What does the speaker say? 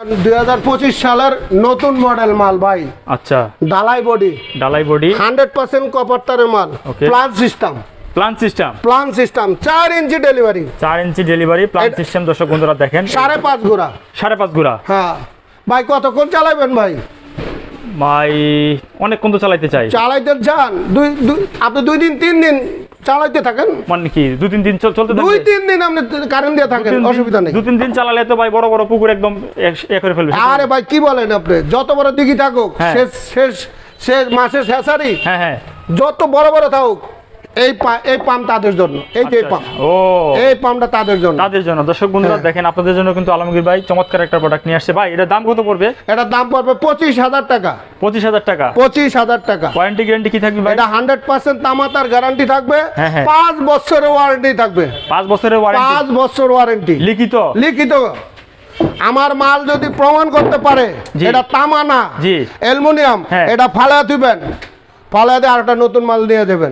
2025 সালের নতুন মডেল মাল ভাই। আচ্ছা, ডালাই বডি 100% কপার তারের মাল, প্লান সিস্টেম। প্লান সিস্টেম 4 ইঞ্চি ডেলিভারি, 4 ইঞ্চি ডেলিভারি প্লান সিস্টেম। দর্শক বন্ধুরা দেখেন 5.5 ঘোড়া, 5.5 ঘোড়া। হ্যাঁ ভাই, কতক্ষণ চালাবেন ভাই? ভাই অনেকক্ষণ তো চালাইতে চাই। চালাইতে যান, আপনি 2 দিন 3 দিন চালাইতে থাকেন। মানে কি 2-3 দিন চলতে থাকবে? 2-3 দিন আপনি কারেন্ট দিয়ে থাকেন, অসুবিধা নেই। 2-3 দিন চালালে তো ভাই বড় বড় পুকুর একদম করে ফেলবে। আরে ভাই কি বলেন আপনি? যত বড় দিঘি থাকুক, শেষ মাসের শেষারি, হ্যাঁ, যত বড় বড় থাকুক, এই পাম্প তাদের জন্য। এই যে পাম্প, এই পাম্পটা তাদের জন্য। দর্শক বন্ধুরা দেখেন, আপনাদের জন্য কিন্তু আলমগীর ভাই চমৎকার একটা প্রোডাক্ট নিয়ে আসছে। ভাই এটার দাম কত পড়বে? এটার দাম পড়বে 25,000 টাকা। 25,000 টাকা। 25,000 টাকা। ওয়ারেন্টি গ্যারান্টি কি থাকবে ভাই? এটা 100% তামাতার গ্যারান্টি থাকবে। হ্যাঁ। 5 বছরের ওয়ারেন্টি থাকবে। 5 বছরের ওয়ারেন্টি? 5 বছর ওয়ারেন্টি লিখিত। আমার মাল যদি প্রমাণ করতে পারে এটা তামা না, অ্যালুমিনিয়াম, এটা ফালা দিবেন, ফালা দিয়ে আরেকটা নতুন মাল নিয়ে যাবেন।